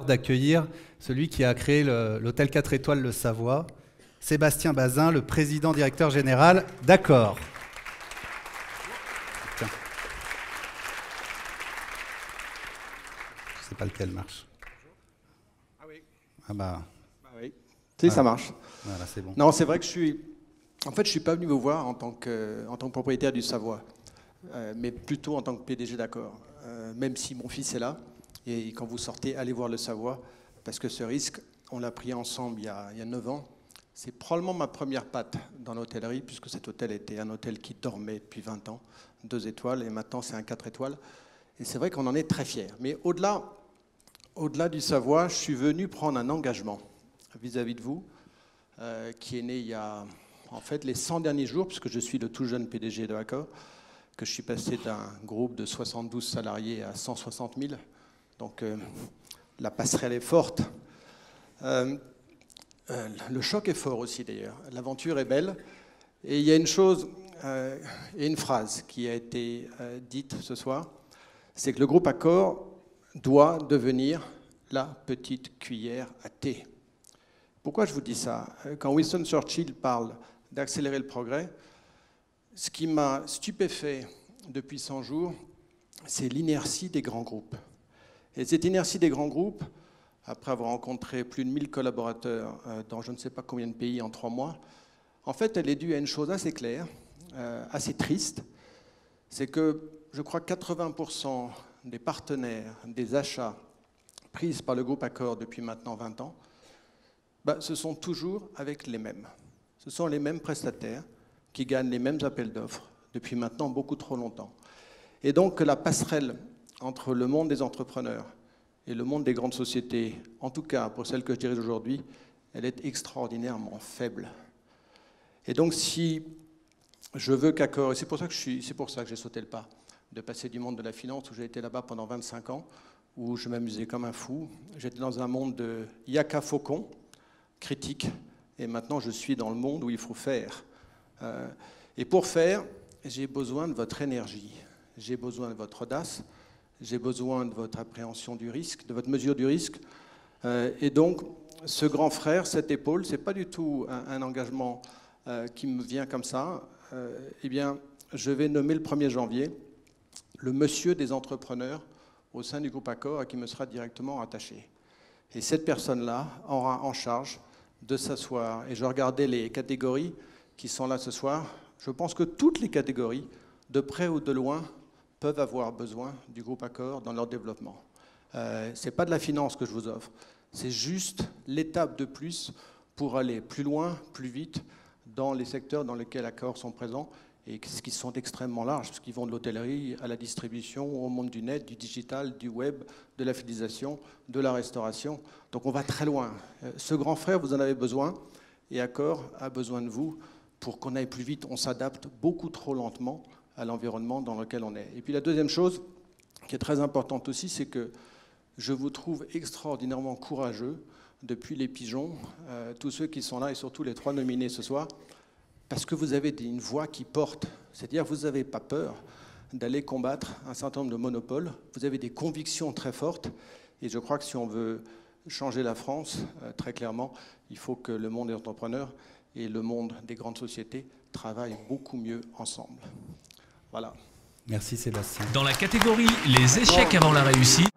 d'accueillir celui qui a créé l'hôtel 4 étoiles Le Savoie, Sébastien Bazin, le président directeur général d'Accor. Tiens. Je ne sais pas lequel marche. Ah oui. Ah bah. Oui. Si, ça marche. Voilà, c'est bon. Non, c'est vrai que je suis pas venu vous voir en tant que propriétaire du Savoie, mais plutôt en tant que PDG d'Accor. Même si mon fils est là, et quand vous sortez, allez voir le Savoie, parce que ce risque, on l'a pris ensemble il y a 9 ans. C'est probablement ma première patte dans l'hôtellerie, puisque cet hôtel était un hôtel qui dormait depuis 20 ans, 2 étoiles, et maintenant c'est un 4 étoiles. Et c'est vrai qu'on en est très fiers. Mais au-delà du Savoie, je suis venu prendre un engagement vis-à-vis de vous, qui est né il y a en fait les 100 derniers jours, puisque je suis le tout jeune PDG de Accor, que je suis passé d'un groupe de 72 salariés à 160 000. Donc la passerelle est forte. Le choc est fort aussi d'ailleurs. L'aventure est belle. Et il y a une chose et une phrase qui a été dite ce soir, c'est que le groupe Accor doit devenir la petite cuillère à thé. Pourquoi je vous dis ça? Quand Winston Churchill parle d'accélérer le progrès, ce qui m'a stupéfait depuis 100 jours, c'est l'inertie des grands groupes. Et cette inertie des grands groupes, après avoir rencontré plus de 1000 collaborateurs dans je ne sais pas combien de pays en 3 mois, en fait, elle est due à une chose assez claire, assez triste, c'est que je crois que 80% des partenaires, des achats pris par le groupe Accor depuis maintenant 20 ans, ce sont toujours avec les mêmes. Ce sont les mêmes prestataires qui gagnent les mêmes appels d'offres depuis maintenant beaucoup trop longtemps. Et donc la passerelle entre le monde des entrepreneurs et le monde des grandes sociétés, en tout cas pour celle que je dirige aujourd'hui, elle est extraordinairement faible. Et donc si je veux qu'Accor, et c'est pour ça que j'ai sauté le pas, de passer du monde de la finance, où j'ai été là-bas pendant 25 ans, où je m'amusais comme un fou. J'étais dans un monde de yaka faucon, critique, et maintenant je suis dans le monde où il faut faire. Et pour faire, j'ai besoin de votre énergie, j'ai besoin de votre audace, j'ai besoin de votre appréhension du risque, de votre mesure du risque. Et donc, ce grand frère, cette épaule, ce n'est pas du tout un engagement qui me vient comme ça. Eh bien, je vais nommer le 1er janvier le monsieur des entrepreneurs au sein du groupe Accor à qui me sera directement attaché. Et cette personne-là aura en charge de s'asseoir. Et je regardais les catégories qui sont là ce soir. Je pense que toutes les catégories, de près ou de loin, peuvent avoir besoin du groupe Accor dans leur développement. Ce n'est pas de la finance que je vous offre, c'est juste l'étape de plus pour aller plus loin, plus vite, dans les secteurs dans lesquels Accor sont présents et qui sont extrêmement larges, parce qu'ils vont de l'hôtellerie à la distribution, au monde du net, du digital, du web, de la fidélisation, de la restauration. Donc on va très loin. Ce grand frère, vous en avez besoin, et Accor a besoin de vous pour qu'on aille plus vite. On s'adapte beaucoup trop lentement à l'environnement dans lequel on est. Et puis la deuxième chose, qui est très importante aussi, c'est que je vous trouve extraordinairement courageux depuis les pigeons, tous ceux qui sont là et surtout les 3 nominés ce soir, parce que vous avez une voix qui porte, c'est-à-dire vous n'avez pas peur d'aller combattre un certain nombre de monopoles, vous avez des convictions très fortes, et je crois que si on veut changer la France, très clairement, il faut que le monde des entrepreneurs et le monde des grandes sociétés travaillent beaucoup mieux ensemble. Voilà. Merci Sébastien. Dans la catégorie « Les échecs avant la réussite »,